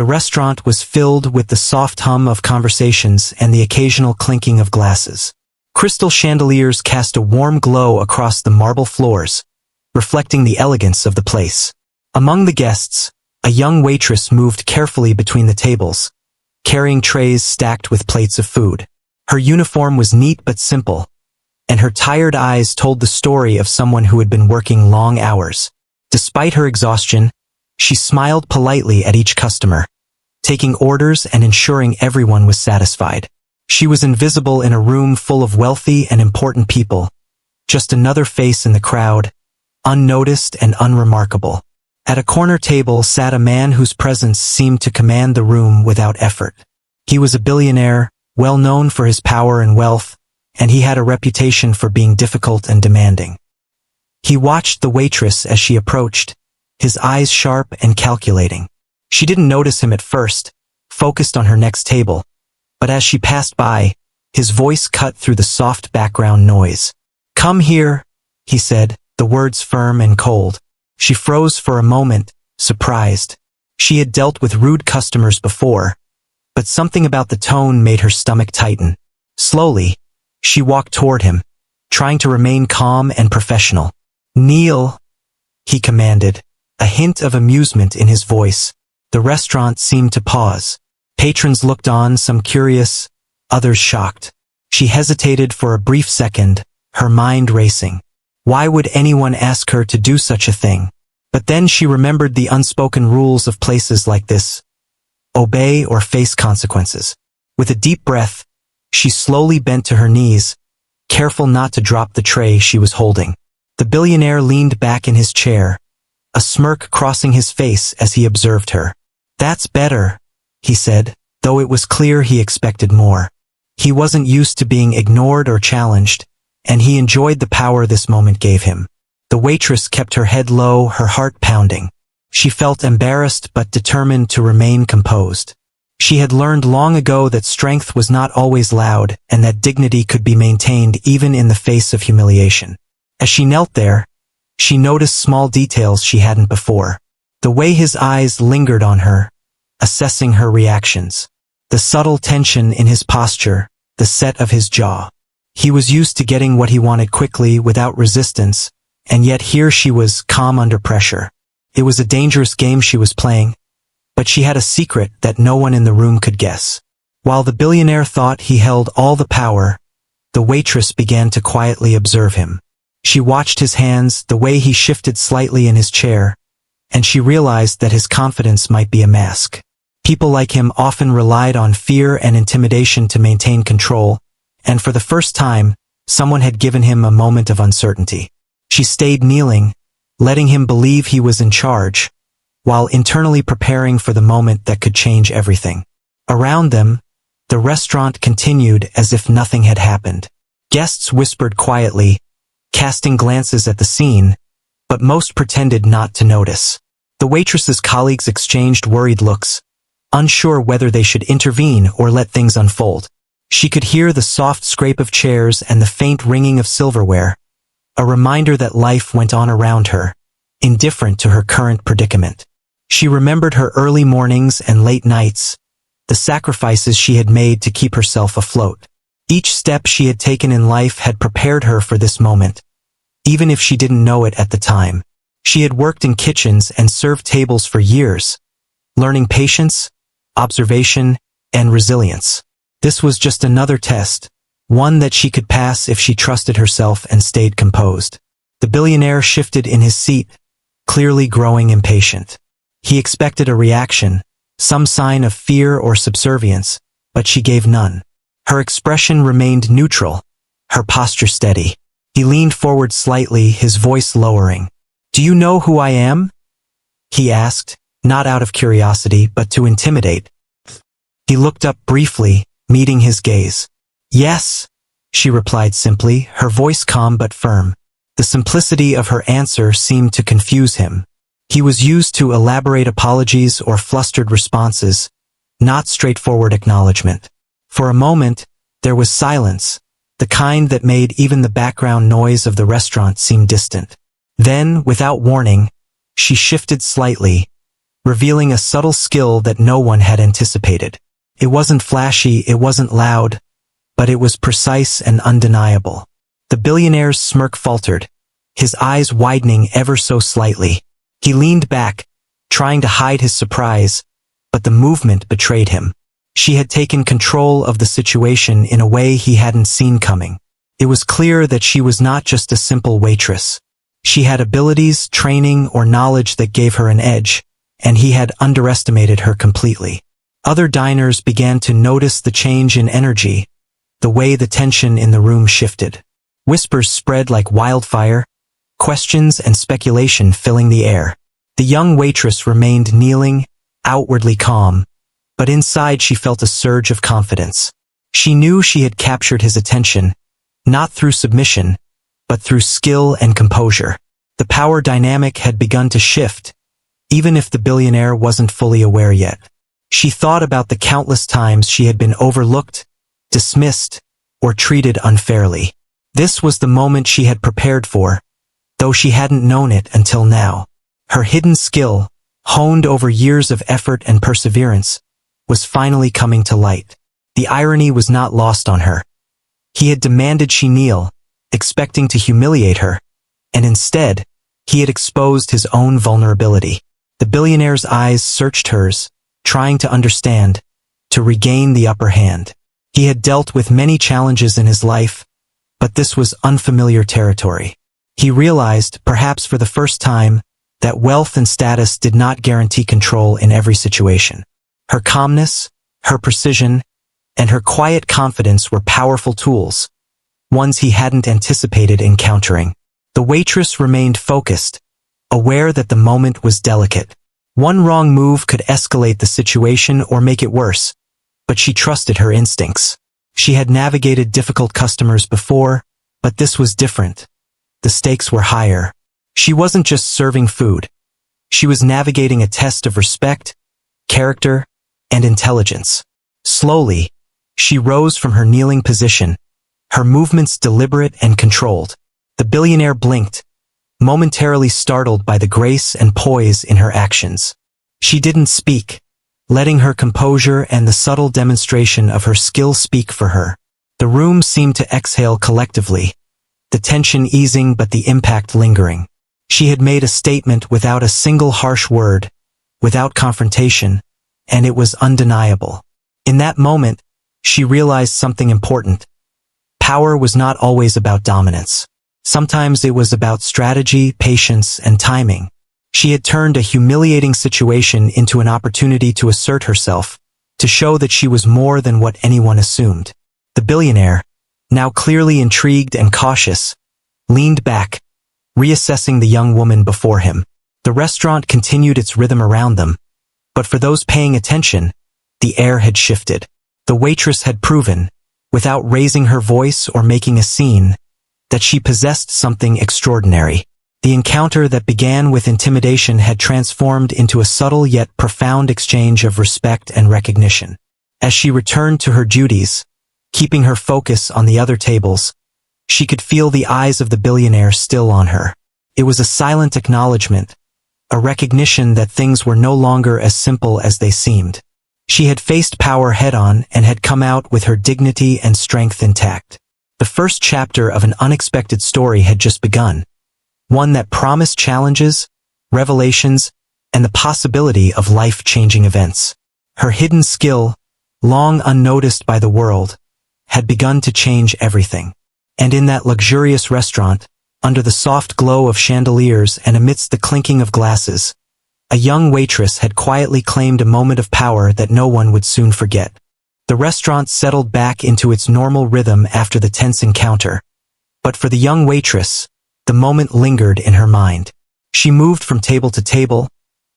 The restaurant was filled with the soft hum of conversations and the occasional clinking of glasses. Crystal chandeliers cast a warm glow across the marble floors, reflecting the elegance of the place. Among the guests, a young waitress moved carefully between the tables, carrying trays stacked with plates of food. Her uniform was neat but simple, and her tired eyes told the story of someone who had been working long hours. Despite her exhaustion, she smiled politely at each customer, taking orders and ensuring everyone was satisfied. She was invisible in a room full of wealthy and important people, just another face in the crowd, unnoticed and unremarkable. At a corner table sat a man whose presence seemed to command the room without effort. He was a billionaire, well known for his power and wealth, and he had a reputation for being difficult and demanding. He watched the waitress as she approached, his eyes sharp and calculating. She didn't notice him at first, focused on her next table, but as she passed by, his voice cut through the soft background noise. "Come here," he said, the words firm and cold. She froze for a moment, surprised. She had dealt with rude customers before, but something about the tone made her stomach tighten. Slowly, she walked toward him, trying to remain calm and professional. "Kneel," he commanded, a hint of amusement in his voice. The restaurant seemed to pause. Patrons looked on, some curious, others shocked. She hesitated for a brief second, her mind racing. Why would anyone ask her to do such a thing? But then she remembered the unspoken rules of places like this. Obey or face consequences. With a deep breath, she slowly bent to her knees, careful not to drop the tray she was holding. The billionaire leaned back in his chair, a smirk crossing his face as he observed her. "That's better," he said, though it was clear he expected more. He wasn't used to being ignored or challenged, and he enjoyed the power this moment gave him. The waitress kept her head low, her heart pounding. She felt embarrassed but determined to remain composed. She had learned long ago that strength was not always loud and that dignity could be maintained even in the face of humiliation. As she knelt there, she noticed small details she hadn't before. The way his eyes lingered on her, assessing her reactions. The subtle tension in his posture, the set of his jaw. He was used to getting what he wanted quickly without resistance, and yet here she was calm under pressure. It was a dangerous game she was playing, but she had a secret that no one in the room could guess. While the billionaire thought he held all the power, the waitress began to quietly observe him. She watched his hands, the way he shifted slightly in his chair, and she realized that his confidence might be a mask. People like him often relied on fear and intimidation to maintain control, and for the first time, someone had given him a moment of uncertainty. She stayed kneeling, letting him believe he was in charge, while internally preparing for the moment that could change everything. Around them, the restaurant continued as if nothing had happened. Guests whispered quietly, casting glances at the scene, but most pretended not to notice. The waitress's colleagues exchanged worried looks, unsure whether they should intervene or let things unfold. She could hear the soft scrape of chairs and the faint ringing of silverware, a reminder that life went on around her, indifferent to her current predicament. She remembered her early mornings and late nights, the sacrifices she had made to keep herself afloat. Each step she had taken in life had prepared her for this moment, even if she didn't know it at the time. She had worked in kitchens and served tables for years, learning patience, observation, and resilience. This was just another test, one that she could pass if she trusted herself and stayed composed. The billionaire shifted in his seat, clearly growing impatient. He expected a reaction, some sign of fear or subservience, but she gave none. Her expression remained neutral, her posture steady. He leaned forward slightly, his voice lowering. "Do you know who I am?" he asked, not out of curiosity but to intimidate. He looked up briefly, meeting his gaze. "Yes," she replied simply, her voice calm but firm. The simplicity of her answer seemed to confuse him. He was used to elaborate apologies or flustered responses, not straightforward acknowledgement. For a moment, there was silence, the kind that made even the background noise of the restaurant seem distant. Then, without warning, she shifted slightly, revealing a subtle skill that no one had anticipated. It wasn't flashy, it wasn't loud, but it was precise and undeniable. The billionaire's smirk faltered, his eyes widening ever so slightly. He leaned back, trying to hide his surprise, but the movement betrayed him. She had taken control of the situation in a way he hadn't seen coming. It was clear that she was not just a simple waitress. She had abilities, training, or knowledge that gave her an edge, and he had underestimated her completely. Other diners began to notice the change in energy, the way the tension in the room shifted. Whispers spread like wildfire, questions and speculation filling the air. The young waitress remained kneeling, outwardly calm, but inside she felt a surge of confidence. She knew she had captured his attention, not through submission, but through skill and composure. The power dynamic had begun to shift, even if the billionaire wasn't fully aware yet. She thought about the countless times she had been overlooked, dismissed, or treated unfairly. This was the moment she had prepared for, though she hadn't known it until now. Her hidden skill, honed over years of effort and perseverance, was finally coming to light. The irony was not lost on her. He had demanded she kneel, expecting to humiliate her, and instead, he had exposed his own vulnerability. The billionaire's eyes searched hers, trying to understand, to regain the upper hand. He had dealt with many challenges in his life, but this was unfamiliar territory. He realized, perhaps for the first time, that wealth and status did not guarantee control in every situation. Her calmness, her precision, and her quiet confidence were powerful tools, ones he hadn't anticipated encountering. The waitress remained focused, aware that the moment was delicate. One wrong move could escalate the situation or make it worse, but she trusted her instincts. She had navigated difficult customers before, but this was different. The stakes were higher. She wasn't just serving food. She was navigating a test of respect, character, and intelligence. Slowly, she rose from her kneeling position, her movements deliberate and controlled. The billionaire blinked, momentarily startled by the grace and poise in her actions. She didn't speak, letting her composure and the subtle demonstration of her skill speak for her. The room seemed to exhale collectively, the tension easing but the impact lingering. She had made a statement without a single harsh word, without confrontation, and it was undeniable. In that moment, she realized something important. Power was not always about dominance. Sometimes it was about strategy, patience, and timing. She had turned a humiliating situation into an opportunity to assert herself, to show that she was more than what anyone assumed. The billionaire, now clearly intrigued and cautious, leaned back, reassessing the young woman before him. The restaurant continued its rhythm around them, but for those paying attention, the air had shifted. The waitress had proven, without raising her voice or making a scene, that she possessed something extraordinary. The encounter that began with intimidation had transformed into a subtle yet profound exchange of respect and recognition. As she returned to her duties, keeping her focus on the other tables, she could feel the eyes of the billionaire still on her. It was a silent acknowledgement, a recognition that things were no longer as simple as they seemed. She had faced power head-on and had come out with her dignity and strength intact. The first chapter of an unexpected story had just begun, one that promised challenges, revelations, and the possibility of life-changing events. Her hidden skill, long unnoticed by the world, had begun to change everything. And in that luxurious restaurant, under the soft glow of chandeliers and amidst the clinking of glasses, a young waitress had quietly claimed a moment of power that no one would soon forget. The restaurant settled back into its normal rhythm after the tense encounter, but for the young waitress, the moment lingered in her mind. She moved from table to table,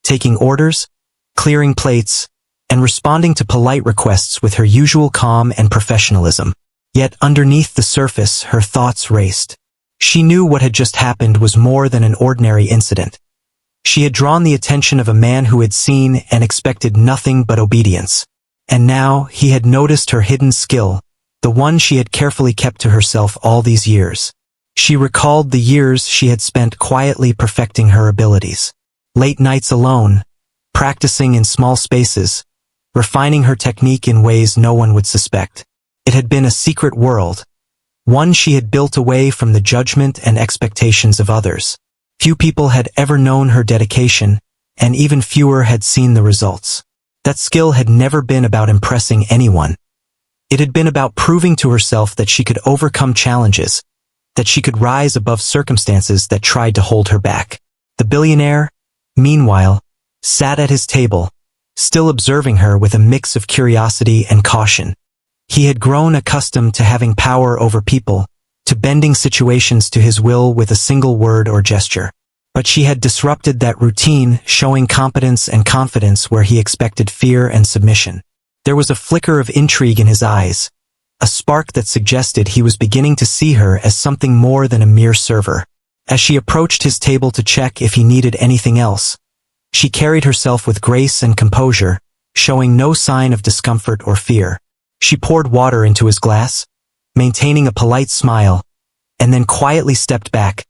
taking orders, clearing plates, and responding to polite requests with her usual calm and professionalism. Yet underneath the surface, her thoughts raced. She knew what had just happened was more than an ordinary incident. She had drawn the attention of a man who had seen and expected nothing but obedience. And now he had noticed her hidden skill, the one she had carefully kept to herself all these years. She recalled the years she had spent quietly perfecting her abilities. Late nights alone, practicing in small spaces, refining her technique in ways no one would suspect. It had been a secret world, one she had built away from the judgment and expectations of others. Few people had ever known her dedication, and even fewer had seen the results. That skill had never been about impressing anyone. It had been about proving to herself that she could overcome challenges, that she could rise above circumstances that tried to hold her back. The billionaire, meanwhile, sat at his table, still observing her with a mix of curiosity and caution. He had grown accustomed to having power over people, to bending situations to his will with a single word or gesture. But she had disrupted that routine, showing competence and confidence where he expected fear and submission. There was a flicker of intrigue in his eyes, a spark that suggested he was beginning to see her as something more than a mere server. As she approached his table to check if he needed anything else, she carried herself with grace and composure, showing no sign of discomfort or fear. She poured water into his glass, maintaining a polite smile, and then quietly stepped back,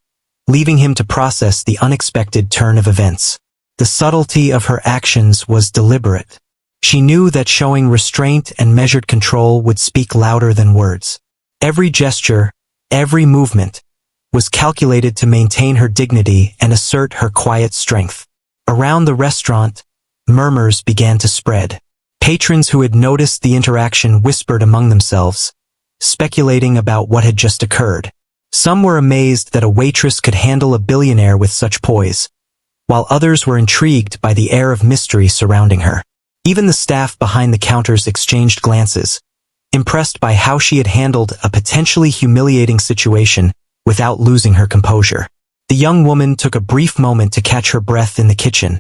leaving him to process the unexpected turn of events. The subtlety of her actions was deliberate. She knew that showing restraint and measured control would speak louder than words. Every gesture, every movement, was calculated to maintain her dignity and assert her quiet strength. Around the restaurant, murmurs began to spread. Patrons who had noticed the interaction whispered among themselves, speculating about what had just occurred. Some were amazed that a waitress could handle a billionaire with such poise, while others were intrigued by the air of mystery surrounding her. Even the staff behind the counters exchanged glances, impressed by how she had handled a potentially humiliating situation without losing her composure. The young woman took a brief moment to catch her breath in the kitchen,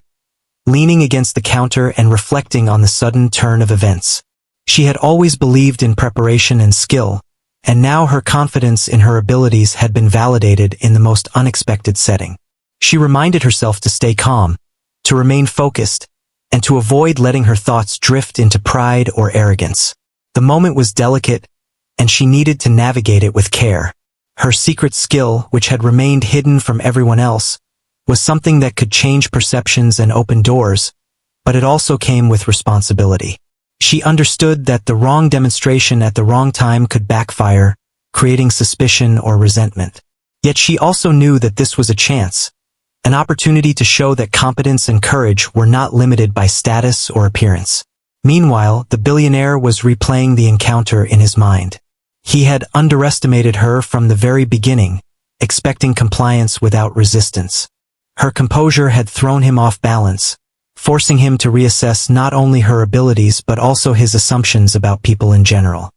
leaning against the counter and reflecting on the sudden turn of events. She had always believed in preparation and skill, and now her confidence in her abilities had been validated in the most unexpected setting. She reminded herself to stay calm, to remain focused, and to avoid letting her thoughts drift into pride or arrogance. The moment was delicate, and she needed to navigate it with care. Her secret skill, which had remained hidden from everyone else, was something that could change perceptions and open doors, but it also came with responsibility. She understood that the wrong demonstration at the wrong time could backfire, creating suspicion or resentment. Yet she also knew that this was a chance, an opportunity to show that competence and courage were not limited by status or appearance. Meanwhile, the billionaire was replaying the encounter in his mind. He had underestimated her from the very beginning, expecting compliance without resistance. Her composure had thrown him off balance, forcing him to reassess not only her abilities but also his assumptions about people in general.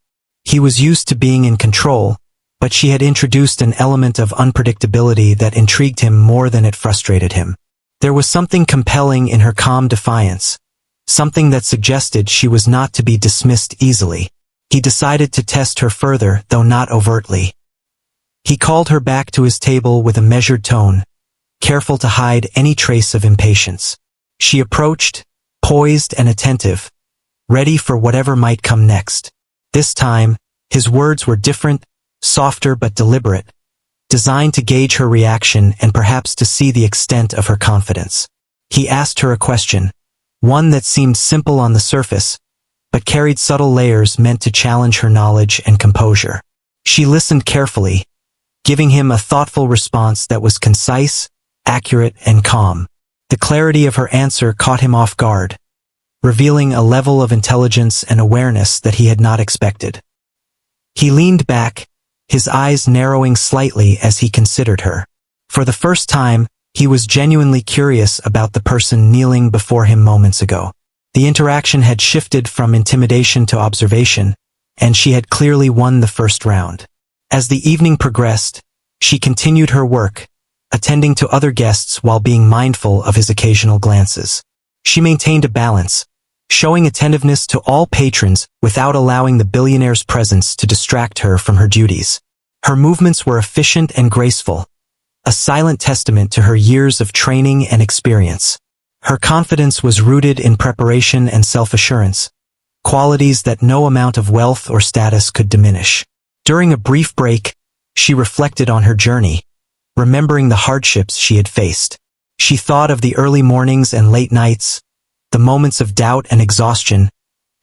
He was used to being in control, but she had introduced an element of unpredictability that intrigued him more than it frustrated him. There was something compelling in her calm defiance, something that suggested she was not to be dismissed easily. He decided to test her further, though not overtly. He called her back to his table with a measured tone, careful to hide any trace of impatience. She approached, poised and attentive, ready for whatever might come next. This time, his words were different, softer but deliberate, designed to gauge her reaction and perhaps to see the extent of her confidence. He asked her a question, one that seemed simple on the surface, but carried subtle layers meant to challenge her knowledge and composure. She listened carefully, giving him a thoughtful response that was concise, accurate, and calm. The clarity of her answer caught him off guard, revealing a level of intelligence and awareness that he had not expected. He leaned back, his eyes narrowing slightly as he considered her. For the first time, he was genuinely curious about the person kneeling before him moments ago. The interaction had shifted from intimidation to observation, and she had clearly won the first round. As the evening progressed, she continued her work, attending to other guests while being mindful of his occasional glances. She maintained a balance, showing attentiveness to all patrons without allowing the billionaire's presence to distract her from her duties. Her movements were efficient and graceful, a silent testament to her years of training and experience. Her confidence was rooted in preparation and self-assurance, qualities that no amount of wealth or status could diminish. During a brief break, she reflected on her journey, remembering the hardships she had faced. She thought of the early mornings and late nights, the moments of doubt and exhaustion,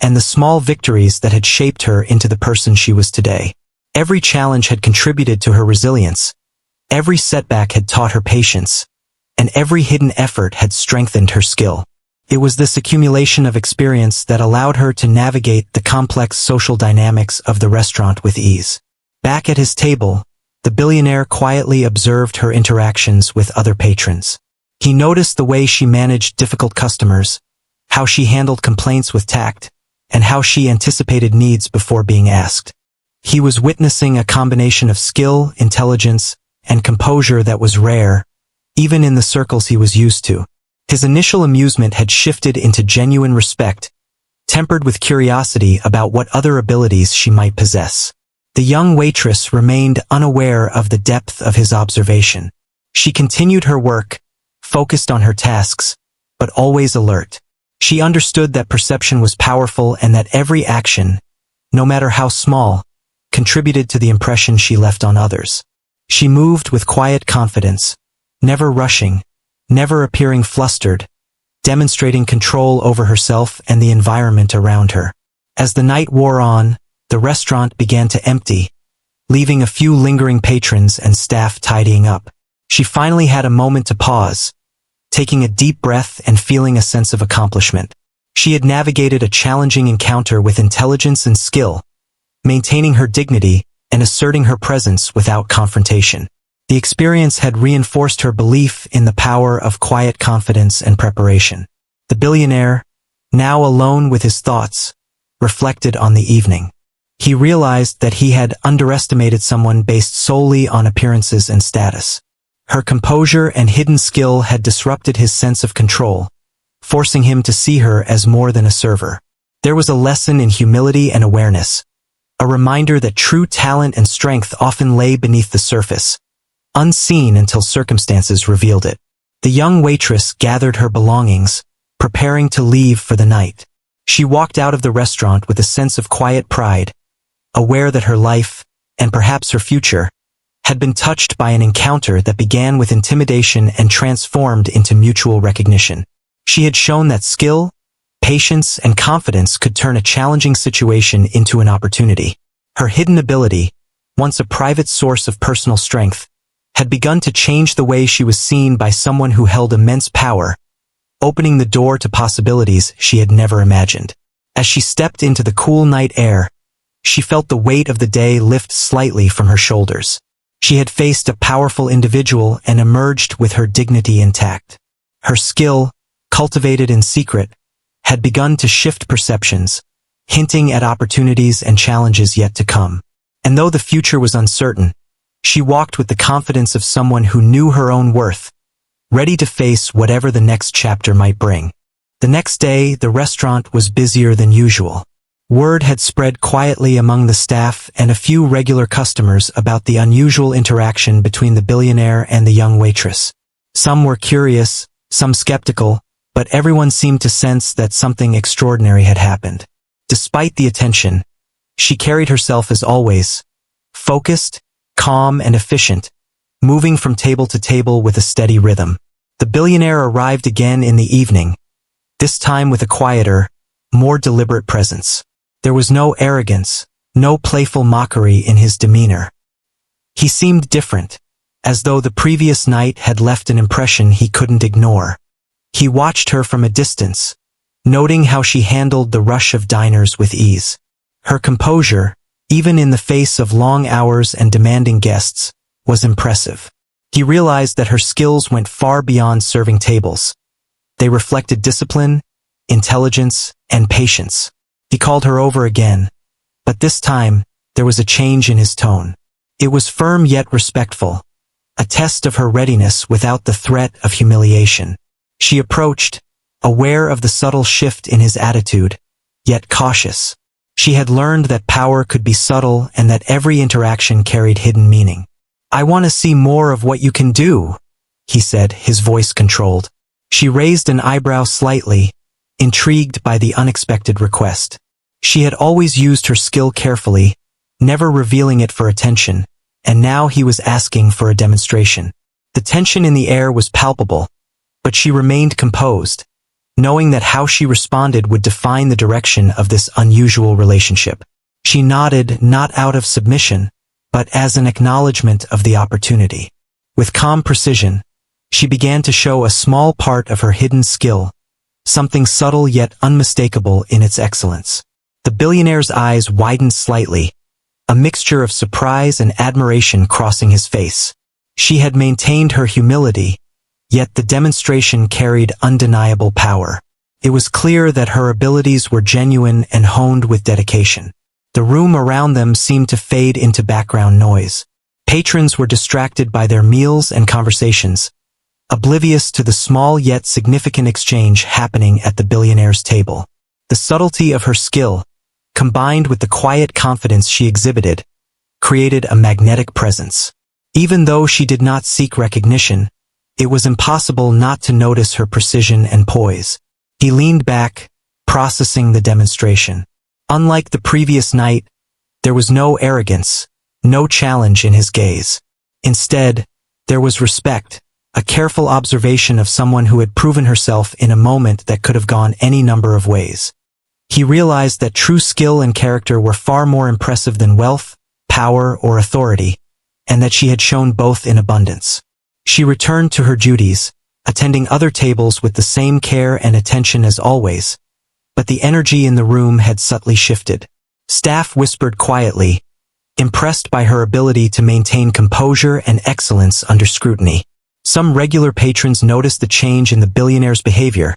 and the small victories that had shaped her into the person she was today. Every challenge had contributed to her resilience, every setback had taught her patience, and every hidden effort had strengthened her skill. It was this accumulation of experience that allowed her to navigate the complex social dynamics of the restaurant with ease. Back at his table, the billionaire quietly observed her interactions with other patrons. He noticed the way she managed difficult customers, how she handled complaints with tact, and how she anticipated needs before being asked. He was witnessing a combination of skill, intelligence, and composure that was rare, even in the circles he was used to. His initial amusement had shifted into genuine respect, tempered with curiosity about what other abilities she might possess. The young waitress remained unaware of the depth of his observation. She continued her work, focused on her tasks, but always alert. She understood that perception was powerful and that every action, no matter how small, contributed to the impression she left on others. She moved with quiet confidence, never rushing, never appearing flustered, demonstrating control over herself and the environment around her. As the night wore on, the restaurant began to empty, leaving a few lingering patrons and staff tidying up. She finally had a moment to pause, taking a deep breath and feeling a sense of accomplishment. She had navigated a challenging encounter with intelligence and skill, maintaining her dignity and asserting her presence without confrontation. The experience had reinforced her belief in the power of quiet confidence and preparation. The billionaire, now alone with his thoughts, reflected on the evening. He realized that he had underestimated someone based solely on appearances and status. Her composure and hidden skill had disrupted his sense of control, forcing him to see her as more than a server. There was a lesson in humility and awareness, a reminder that true talent and strength often lay beneath the surface, unseen until circumstances revealed it. The young waitress gathered her belongings, preparing to leave for the night. She walked out of the restaurant with a sense of quiet pride, aware that her life, and perhaps her future, had been touched by an encounter that began with intimidation and transformed into mutual recognition. She had shown that skill, patience, and confidence could turn a challenging situation into an opportunity. Her hidden ability, once a private source of personal strength, had begun to change the way she was seen by someone who held immense power, opening the door to possibilities she had never imagined. As she stepped into the cool night air, she felt the weight of the day lift slightly from her shoulders. She had faced a powerful individual and emerged with her dignity intact. Her skill, cultivated in secret, had begun to shift perceptions, hinting at opportunities and challenges yet to come. And though the future was uncertain, she walked with the confidence of someone who knew her own worth, ready to face whatever the next chapter might bring. The next day, the restaurant was busier than usual. Word had spread quietly among the staff and a few regular customers about the unusual interaction between the billionaire and the young waitress. Some were curious, some skeptical, but everyone seemed to sense that something extraordinary had happened. Despite the attention, she carried herself as always, focused, calm, and efficient, moving from table to table with a steady rhythm. The billionaire arrived again in the evening, this time with a quieter, more deliberate presence. There was no arrogance, no playful mockery in his demeanor. He seemed different, as though the previous night had left an impression he couldn't ignore. He watched her from a distance, noting how she handled the rush of diners with ease. Her composure, even in the face of long hours and demanding guests, was impressive. He realized that her skills went far beyond serving tables. They reflected discipline, intelligence, and patience. He called her over again, but this time, there was a change in his tone. It was firm yet respectful, a test of her readiness without the threat of humiliation. She approached, aware of the subtle shift in his attitude, yet cautious. She had learned that power could be subtle and that every interaction carried hidden meaning. "I want to see more of what you can do," he said, his voice controlled. She raised an eyebrow slightly, intrigued by the unexpected request. She had always used her skill carefully, never revealing it for attention, and now he was asking for a demonstration. The tension in the air was palpable, but she remained composed, knowing that how she responded would define the direction of this unusual relationship. She nodded, not out of submission, but as an acknowledgement of the opportunity. With calm precision, she began to show a small part of her hidden skill, something subtle yet unmistakable in its excellence. The billionaire's eyes widened slightly, a mixture of surprise and admiration crossing his face. She had maintained her humility, yet the demonstration carried undeniable power. It was clear that her abilities were genuine and honed with dedication. The room around them seemed to fade into background noise. Patrons were distracted by their meals and conversations, oblivious to the small yet significant exchange happening at the billionaire's table. The subtlety of her skill, combined with the quiet confidence she exhibited, created a magnetic presence. Even though she did not seek recognition, it was impossible not to notice her precision and poise. He leaned back, processing the demonstration. Unlike the previous night, there was no arrogance, no challenge in his gaze. Instead, there was respect, a careful observation of someone who had proven herself in a moment that could have gone any number of ways. He realized that true skill and character were far more impressive than wealth, power, or authority, and that she had shown both in abundance. She returned to her duties, attending other tables with the same care and attention as always, but the energy in the room had subtly shifted. Staff whispered quietly, impressed by her ability to maintain composure and excellence under scrutiny. Some regular patrons noticed the change in the billionaire's behavior,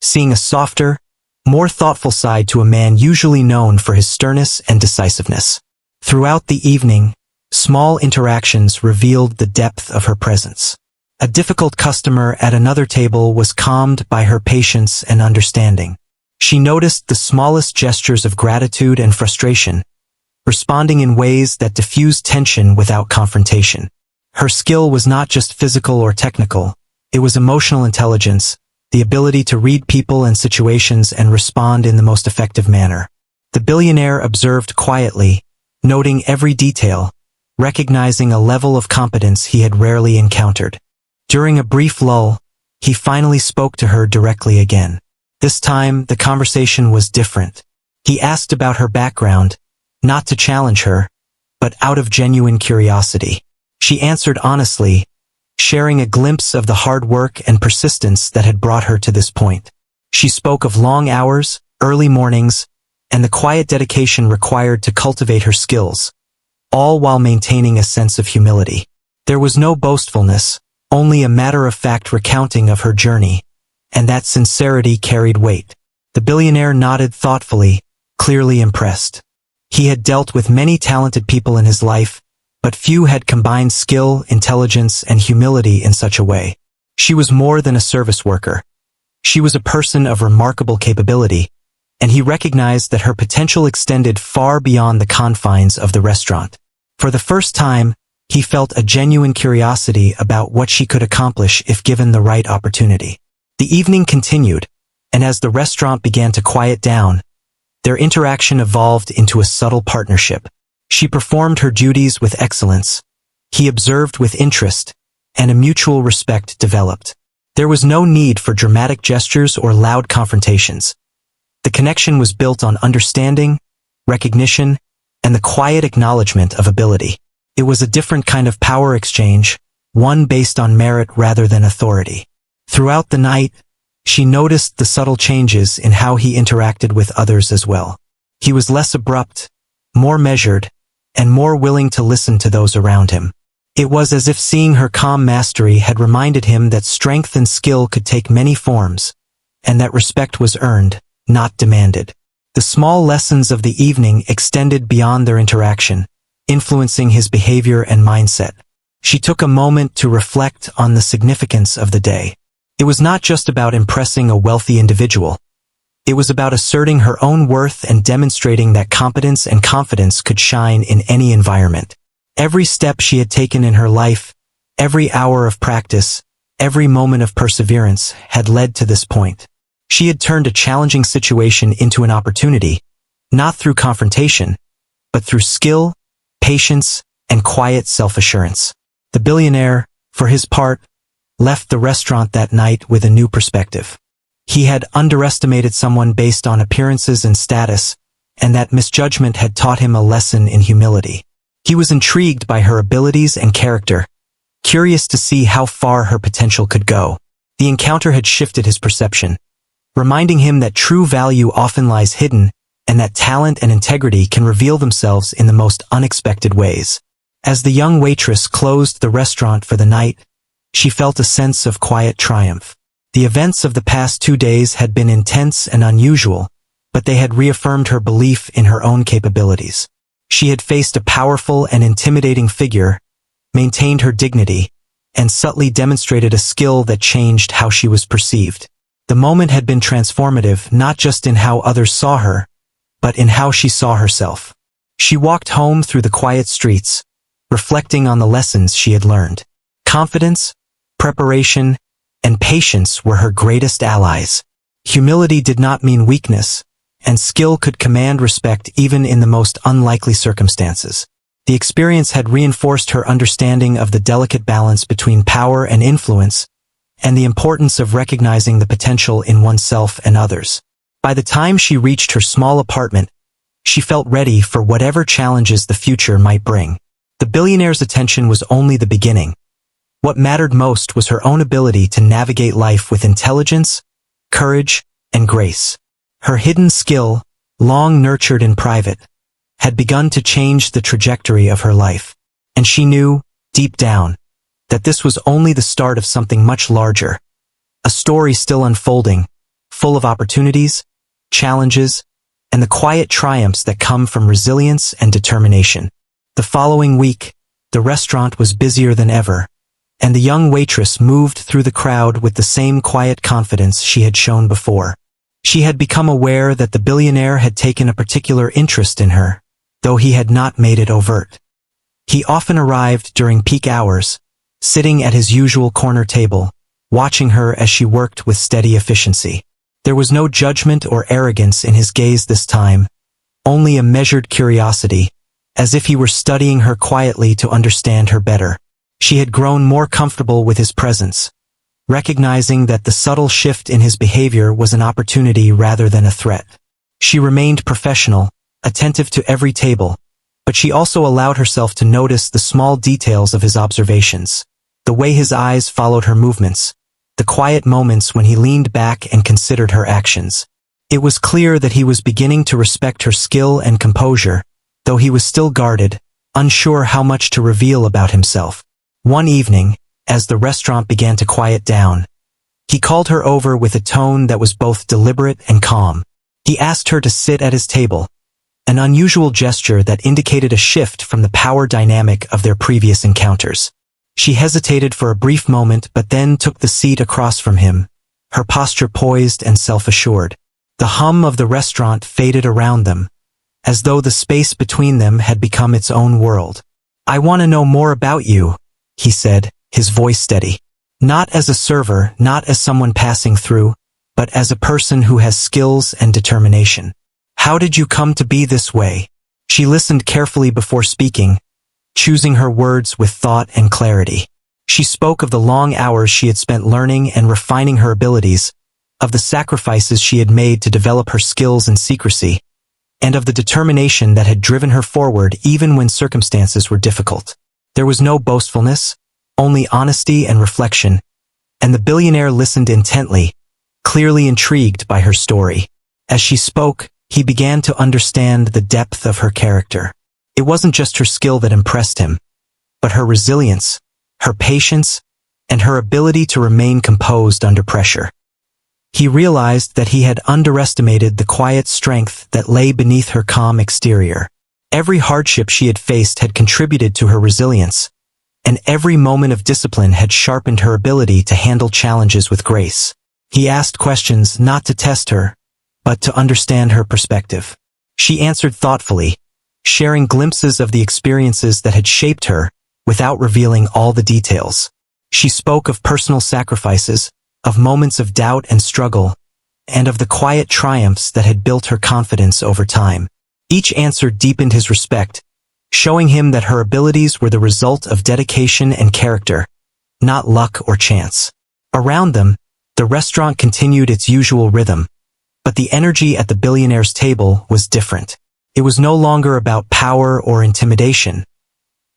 seeing a softer, more thoughtful side to a man usually known for his sternness and decisiveness. Throughout the evening, small interactions revealed the depth of her presence. A difficult customer at another table was calmed by her patience and understanding. She noticed the smallest gestures of gratitude and frustration, responding in ways that diffused tension without confrontation. Her skill was not just physical or technical, it was emotional intelligence, the ability to read people and situations and respond in the most effective manner. The billionaire observed quietly, noting every detail, recognizing a level of competence he had rarely encountered. During a brief lull, he finally spoke to her directly again. This time, the conversation was different. He asked about her background, not to challenge her, but out of genuine curiosity. She answered honestly, sharing a glimpse of the hard work and persistence that had brought her to this point. She spoke of long hours, early mornings, and the quiet dedication required to cultivate her skills, all while maintaining a sense of humility. There was no boastfulness, only a matter-of-fact recounting of her journey, and that sincerity carried weight. The billionaire nodded thoughtfully, clearly impressed. He had dealt with many talented people in his life, but few had combined skill, intelligence, and humility in such a way. She was more than a service worker. She was a person of remarkable capability, and he recognized that her potential extended far beyond the confines of the restaurant. For the first time, he felt a genuine curiosity about what she could accomplish if given the right opportunity. The evening continued, and as the restaurant began to quiet down, their interaction evolved into a subtle partnership. She performed her duties with excellence. He observed with interest, and a mutual respect developed. There was no need for dramatic gestures or loud confrontations. The connection was built on understanding, recognition, and the quiet acknowledgement of ability. It was a different kind of power exchange, one based on merit rather than authority. Throughout the night, she noticed the subtle changes in how he interacted with others as well. He was less abrupt, more measured, and more willing to listen to those around him. It was as if seeing her calm mastery had reminded him that strength and skill could take many forms, and that respect was earned, not demanded. The small lessons of the evening extended beyond their interaction, influencing his behavior and mindset. She took a moment to reflect on the significance of the day. It was not just about impressing a wealthy individual. It was about asserting her own worth and demonstrating that competence and confidence could shine in any environment. Every step she had taken in her life, every hour of practice, every moment of perseverance had led to this point. She had turned a challenging situation into an opportunity, not through confrontation, but through skill, patience, and quiet self-assurance. The billionaire, for his part, left the restaurant that night with a new perspective. He had underestimated someone based on appearances and status, and that misjudgment had taught him a lesson in humility. He was intrigued by her abilities and character, curious to see how far her potential could go. The encounter had shifted his perception, reminding him that true value often lies hidden and that talent and integrity can reveal themselves in the most unexpected ways. As the young waitress closed the restaurant for the night, she felt a sense of quiet triumph. The events of the past 2 days had been intense and unusual, but they had reaffirmed her belief in her own capabilities. She had faced a powerful and intimidating figure, maintained her dignity, and subtly demonstrated a skill that changed how she was perceived. The moment had been transformative not just in how others saw her, but in how she saw herself. She walked home through the quiet streets, reflecting on the lessons she had learned. Confidence, preparation, and patience were her greatest allies. Humility did not mean weakness, and skill could command respect even in the most unlikely circumstances. The experience had reinforced her understanding of the delicate balance between power and influence, and the importance of recognizing the potential in oneself and others. By the time she reached her small apartment, she felt ready for whatever challenges the future might bring. The billionaire's attention was only the beginning. What mattered most was her own ability to navigate life with intelligence, courage, and grace. Her hidden skill, long nurtured in private, had begun to change the trajectory of her life. And she knew, deep down, that this was only the start of something much larger. A story still unfolding, full of opportunities, challenges, and the quiet triumphs that come from resilience and determination. The following week, the restaurant was busier than ever, and the young waitress moved through the crowd with the same quiet confidence she had shown before. She had become aware that the billionaire had taken a particular interest in her, though he had not made it overt. He often arrived during peak hours, sitting at his usual corner table, watching her as she worked with steady efficiency. There was no judgment or arrogance in his gaze this time, only a measured curiosity, as if he were studying her quietly to understand her better. She had grown more comfortable with his presence, recognizing that the subtle shift in his behavior was an opportunity rather than a threat. She remained professional, attentive to every table, but she also allowed herself to notice the small details of his observations, the way his eyes followed her movements, the quiet moments when he leaned back and considered her actions. It was clear that he was beginning to respect her skill and composure, though he was still guarded, unsure how much to reveal about himself. One evening, as the restaurant began to quiet down, he called her over with a tone that was both deliberate and calm. He asked her to sit at his table, an unusual gesture that indicated a shift from the power dynamic of their previous encounters. She hesitated for a brief moment but then took the seat across from him, her posture poised and self-assured. The hum of the restaurant faded around them, as though the space between them had become its own world. "I want to know more about you," he said, his voice steady. "Not as a server, not as someone passing through, but as a person who has skills and determination. How did you come to be this way?" She listened carefully before speaking, choosing her words with thought and clarity. She spoke of the long hours she had spent learning and refining her abilities, of the sacrifices she had made to develop her skills in secrecy, and of the determination that had driven her forward even when circumstances were difficult. There was no boastfulness, only honesty and reflection, and the billionaire listened intently, clearly intrigued by her story. As she spoke, he began to understand the depth of her character. It wasn't just her skill that impressed him, but her resilience, her patience, and her ability to remain composed under pressure. He realized that he had underestimated the quiet strength that lay beneath her calm exterior. Every hardship she had faced had contributed to her resilience, and every moment of discipline had sharpened her ability to handle challenges with grace. He asked questions not to test her, but to understand her perspective. She answered thoughtfully, sharing glimpses of the experiences that had shaped her, without revealing all the details. She spoke of personal sacrifices, of moments of doubt and struggle, and of the quiet triumphs that had built her confidence over time. Each answer deepened his respect, showing him that her abilities were the result of dedication and character, not luck or chance. Around them, The restaurant continued its usual rhythm, but the energy at the billionaire's table was different. It was no longer about power or intimidation.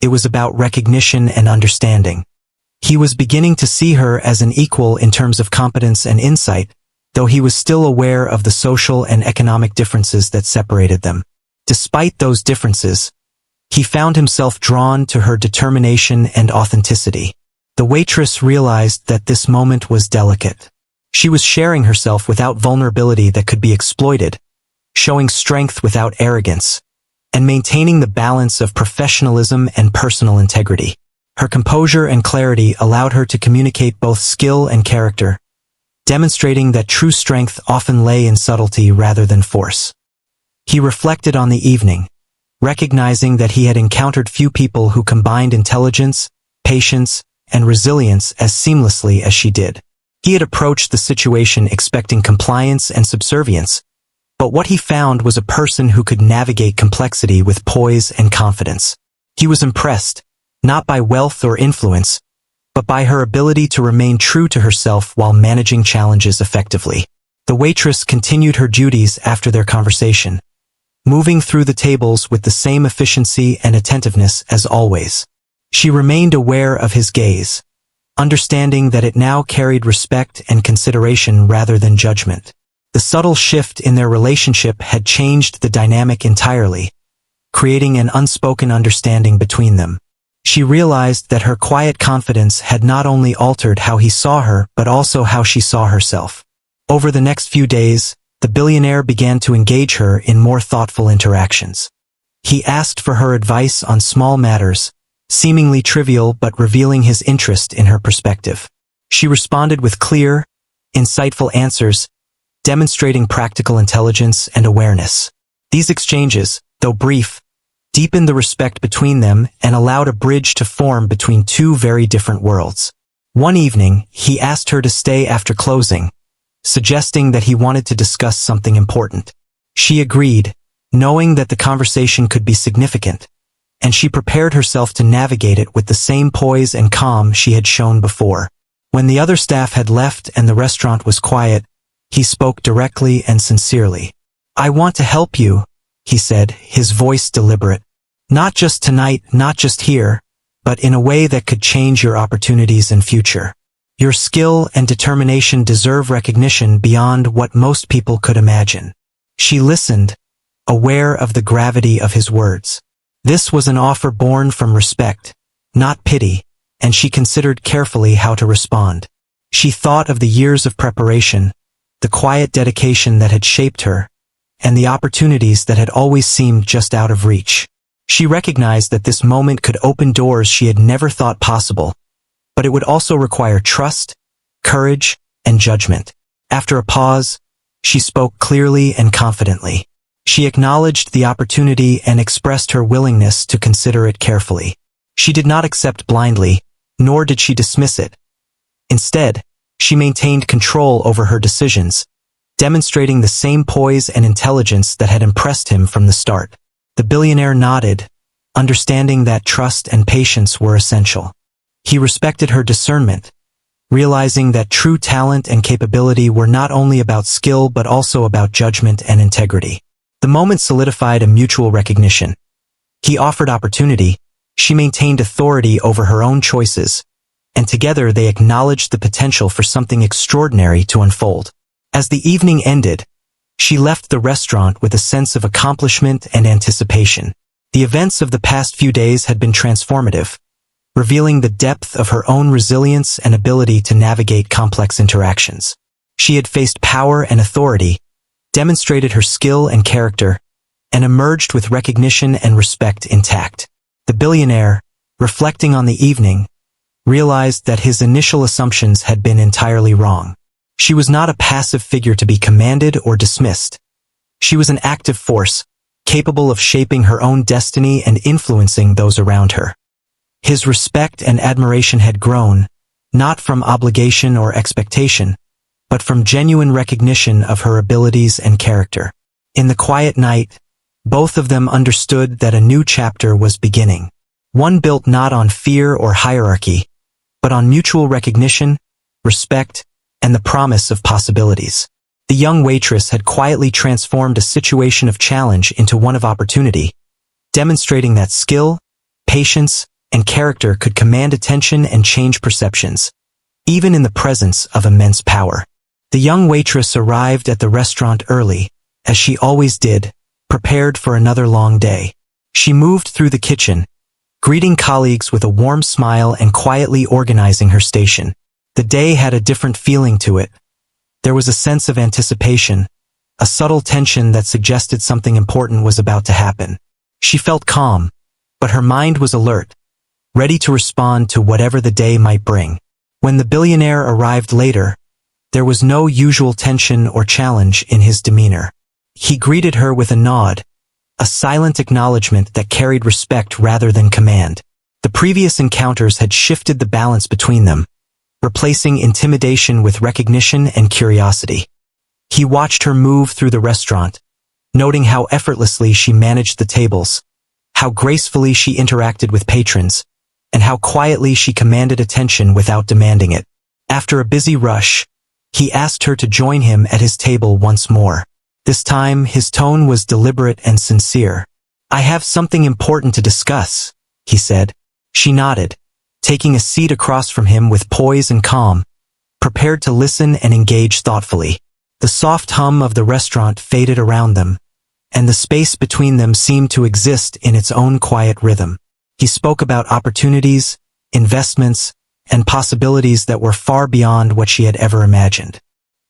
It was about recognition and understanding. He was beginning to see her as an equal in terms of competence and insight, though he was still aware of the social and economic differences that separated them. Despite those differences, he found himself drawn to her determination and authenticity. The waitress realized that this moment was delicate. She was sharing herself without vulnerability that could be exploited, showing strength without arrogance, and maintaining the balance of professionalism and personal integrity. Her composure and clarity allowed her to communicate both skill and character, demonstrating that true strength often lay in subtlety rather than force. He reflected on the evening, recognizing that he had encountered few people who combined intelligence, patience, and resilience as seamlessly as she did. He had approached the situation expecting compliance and subservience, but what he found was a person who could navigate complexity with poise and confidence. He was impressed, not by wealth or influence, but by her ability to remain true to herself while managing challenges effectively. The waitress continued her duties after their conversation, moving through the tables with the same efficiency and attentiveness as always. She remained aware of his gaze, understanding that it now carried respect and consideration rather than judgment. The subtle shift in their relationship had changed the dynamic entirely, creating an unspoken understanding between them. She realized that her quiet confidence had not only altered how he saw her but also how she saw herself. Over the next few days, the billionaire began to engage her in more thoughtful interactions. He asked for her advice on small matters, seemingly trivial but revealing his interest in her perspective. She responded with clear, insightful answers, demonstrating practical intelligence and awareness. These exchanges, though brief, deepened the respect between them and allowed a bridge to form between two very different worlds. One evening, he asked her to stay after closing, suggesting that he wanted to discuss something important. She agreed, knowing that the conversation could be significant, and she prepared herself to navigate it with the same poise and calm she had shown before. When the other staff had left and the restaurant was quiet, he spoke directly and sincerely. "I want to help you," he said, his voice deliberate. "Not just tonight, not just here, but in a way that could change your opportunities and future. Your skill and determination deserve recognition beyond what most people could imagine." She listened, aware of the gravity of his words. This was an offer born from respect, not pity, and she considered carefully how to respond. She thought of the years of preparation, the quiet dedication that had shaped her, and the opportunities that had always seemed just out of reach. She recognized that this moment could open doors she had never thought possible, but it would also require trust, courage, and judgment. After a pause, she spoke clearly and confidently. She acknowledged the opportunity and expressed her willingness to consider it carefully. She did not accept blindly, nor did she dismiss it. Instead, she maintained control over her decisions, demonstrating the same poise and intelligence that had impressed him from the start. The billionaire nodded, understanding that trust and patience were essential. He respected her discernment, realizing that true talent and capability were not only about skill but also about judgment and integrity. The moment solidified a mutual recognition. He offered opportunity, she maintained authority over her own choices, and together they acknowledged the potential for something extraordinary to unfold. As the evening ended, she left the restaurant with a sense of accomplishment and anticipation. The events of the past few days had been transformative, revealing the depth of her own resilience and ability to navigate complex interactions. She had faced power and authority, demonstrated her skill and character, and emerged with recognition and respect intact. The billionaire, reflecting on the evening, realized that his initial assumptions had been entirely wrong. She was not a passive figure to be commanded or dismissed. She was an active force, capable of shaping her own destiny and influencing those around her. His respect and admiration had grown, not from obligation or expectation, but from genuine recognition of her abilities and character. In the quiet night, both of them understood that a new chapter was beginning. One built not on fear or hierarchy, but on mutual recognition, respect, and the promise of possibilities. The young waitress had quietly transformed a situation of challenge into one of opportunity, demonstrating that skill, patience, and character could command attention and change perceptions, even in the presence of immense power. The young waitress arrived at the restaurant early, as she always did, prepared for another long day. She moved through the kitchen, greeting colleagues with a warm smile and quietly organizing her station. The day had a different feeling to it. There was a sense of anticipation, a subtle tension that suggested something important was about to happen. She felt calm, but her mind was alert, ready to respond to whatever the day might bring. When the billionaire arrived later, there was no usual tension or challenge in his demeanor. He greeted her with a nod, a silent acknowledgement that carried respect rather than command. The previous encounters had shifted the balance between them, replacing intimidation with recognition and curiosity. He watched her move through the restaurant, noting how effortlessly she managed the tables, how gracefully she interacted with patrons, and how quietly she commanded attention without demanding it. After a busy rush, he asked her to join him at his table once more. This time, his tone was deliberate and sincere. "I have something important to discuss," he said. She nodded, taking a seat across from him with poise and calm, prepared to listen and engage thoughtfully. The soft hum of the restaurant faded around them, and the space between them seemed to exist in its own quiet rhythm. He spoke about opportunities, investments, and possibilities that were far beyond what she had ever imagined.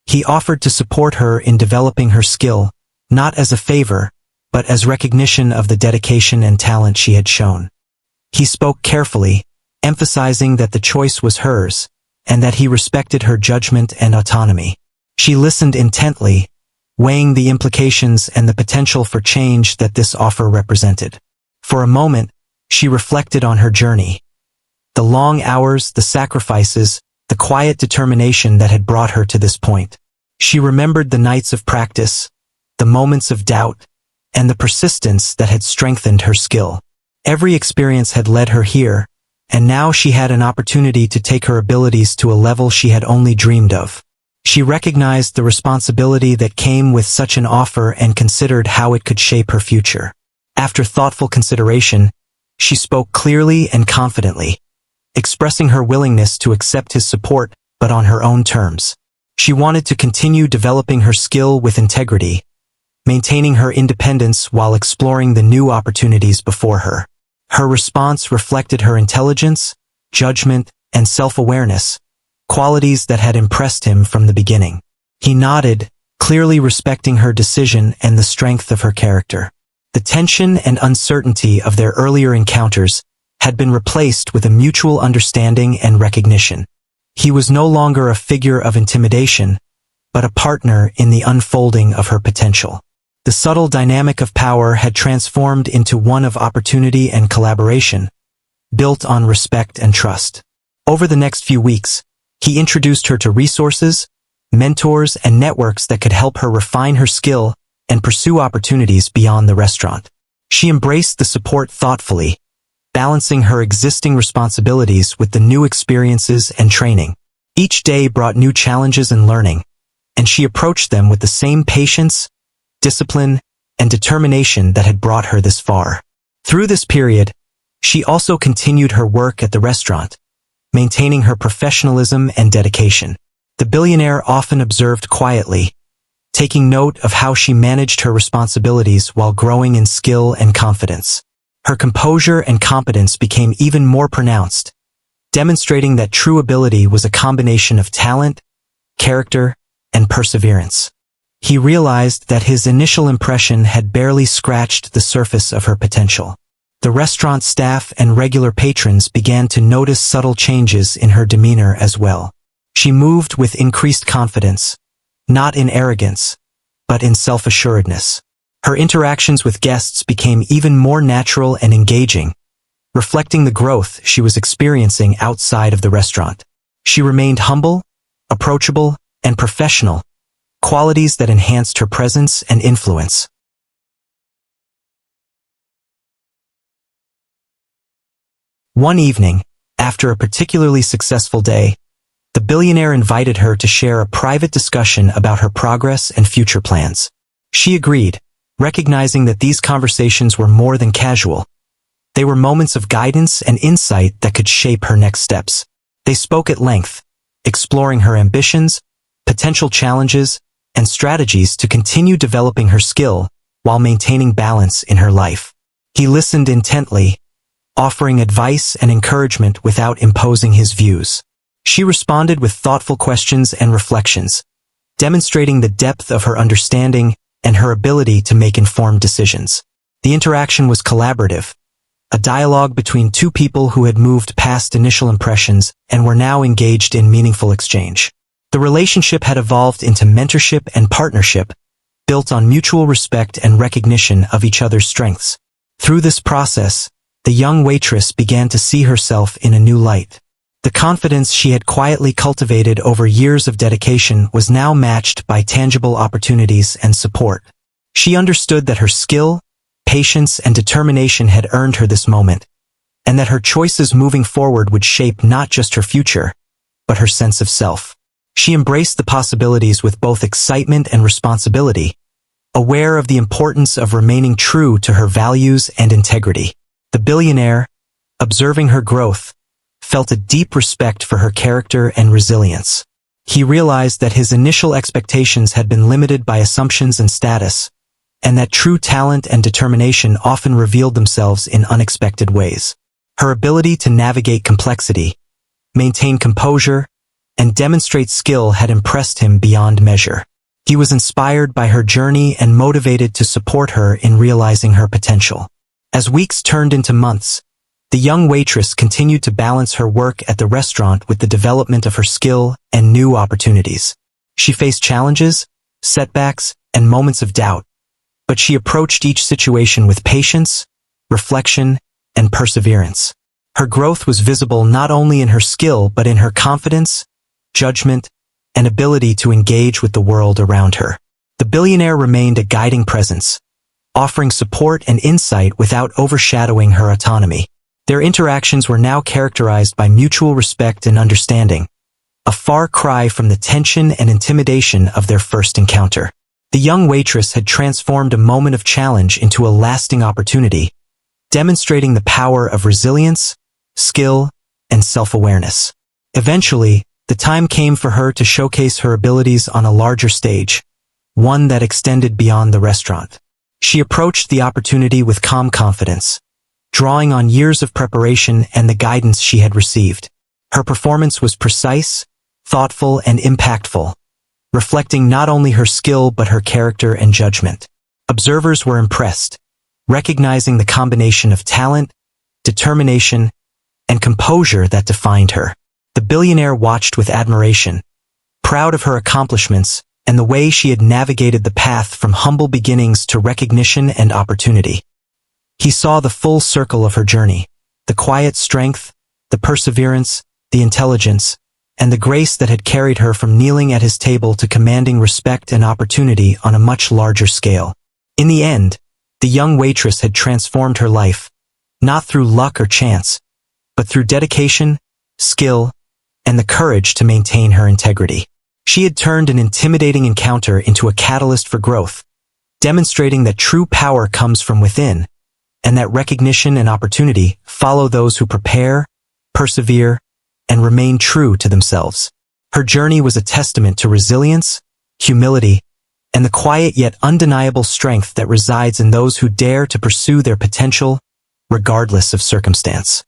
He offered to support her in developing her skill, not as a favor, but as recognition of the dedication and talent she had shown. He spoke carefully, emphasizing that the choice was hers, and that he respected her judgment and autonomy. She listened intently, weighing the implications and the potential for change that this offer represented. For a moment, she reflected on her journey. The long hours, the sacrifices, the quiet determination that had brought her to this point. She remembered the nights of practice, the moments of doubt, and the persistence that had strengthened her skill. Every experience had led her here, and now she had an opportunity to take her abilities to a level she had only dreamed of. She recognized the responsibility that came with such an offer and considered how it could shape her future. After thoughtful consideration, she spoke clearly and confidently, expressing her willingness to accept his support, but on her own terms. She wanted to continue developing her skill with integrity, maintaining her independence while exploring the new opportunities before her. Her response reflected her intelligence, judgment, and self-awareness, qualities that had impressed him from the beginning. He nodded, clearly respecting her decision and the strength of her character. The tension and uncertainty of their earlier encounters had been replaced with a mutual understanding and recognition. He was no longer a figure of intimidation, but a partner in the unfolding of her potential. The subtle dynamic of power had transformed into one of opportunity and collaboration, built on respect and trust. Over the next few weeks, he introduced her to resources, mentors, and networks that could help her refine her skill and pursue opportunities beyond the restaurant. She embraced the support thoughtfully, balancing her existing responsibilities with the new experiences and training. Each day brought new challenges and learning, and she approached them with the same patience, discipline, and determination that had brought her this far. Through this period, she also continued her work at the restaurant, maintaining her professionalism and dedication. The billionaire often observed quietly, taking note of how she managed her responsibilities while growing in skill and confidence. Her composure and competence became even more pronounced, demonstrating that true ability was a combination of talent, character, and perseverance. He realized that his initial impression had barely scratched the surface of her potential. The restaurant staff and regular patrons began to notice subtle changes in her demeanor as well. She moved with increased confidence, not in arrogance, but in self-assuredness. Her interactions with guests became even more natural and engaging, reflecting the growth she was experiencing outside of the restaurant. She remained humble, approachable, and professional, qualities that enhanced her presence and influence. One evening, after a particularly successful day, The billionaire invited her to share a private discussion about her progress and future plans. She agreed, recognizing that these conversations were more than casual. They were moments of guidance and insight that could shape her next steps. They spoke at length, exploring her ambitions, potential challenges, and strategies to continue developing her skill while maintaining balance in her life. He listened intently, offering advice and encouragement without imposing his views. She responded with thoughtful questions and reflections, demonstrating the depth of her understanding and her ability to make informed decisions. The interaction was collaborative, a dialogue between two people who had moved past initial impressions and were now engaged in meaningful exchange. The relationship had evolved into mentorship and partnership, built on mutual respect and recognition of each other's strengths. Through this process, the young waitress began to see herself in a new light. The confidence she had quietly cultivated over years of dedication was now matched by tangible opportunities and support. She understood that her skill, patience, and determination had earned her this moment, and that her choices moving forward would shape not just her future, but her sense of self. She embraced the possibilities with both excitement and responsibility, aware of the importance of remaining true to her values and integrity. The billionaire, observing her growth, felt a deep respect for her character and resilience. He realized that his initial expectations had been limited by assumptions and status, and that true talent and determination often revealed themselves in unexpected ways. Her ability to navigate complexity, maintain composure, and demonstrate skill had impressed him beyond measure. He was inspired by her journey and motivated to support her in realizing her potential. As weeks turned into months, the young waitress continued to balance her work at the restaurant with the development of her skill and new opportunities. She faced challenges, setbacks, and moments of doubt, but she approached each situation with patience, reflection, and perseverance. Her growth was visible not only in her skill but in her confidence, judgment, and ability to engage with the world around her. The billionaire remained a guiding presence, offering support and insight without overshadowing her autonomy. Their interactions were now characterized by mutual respect and understanding, a far cry from the tension and intimidation of their first encounter. The young waitress had transformed a moment of challenge into a lasting opportunity, demonstrating the power of resilience, skill, and self-awareness. Eventually, the time came for her to showcase her abilities on a larger stage, one that extended beyond the restaurant. She approached the opportunity with calm confidence, drawing on years of preparation and the guidance she had received. Her performance was precise, thoughtful, and impactful, reflecting not only her skill but her character and judgment. Observers were impressed, recognizing the combination of talent, determination, and composure that defined her. The billionaire watched with admiration, proud of her accomplishments and the way she had navigated the path from humble beginnings to recognition and opportunity. He saw the full circle of her journey, the quiet strength, the perseverance, the intelligence, and the grace that had carried her from kneeling at his table to commanding respect and opportunity on a much larger scale. In the end, the young waitress had transformed her life, not through luck or chance, but through dedication, skill, and the courage to maintain her integrity. She had turned an intimidating encounter into a catalyst for growth, demonstrating that true power comes from within, and that recognition and opportunity follow those who prepare, persevere, and remain true to themselves. Her journey was a testament to resilience, humility, and the quiet yet undeniable strength that resides in those who dare to pursue their potential, regardless of circumstance.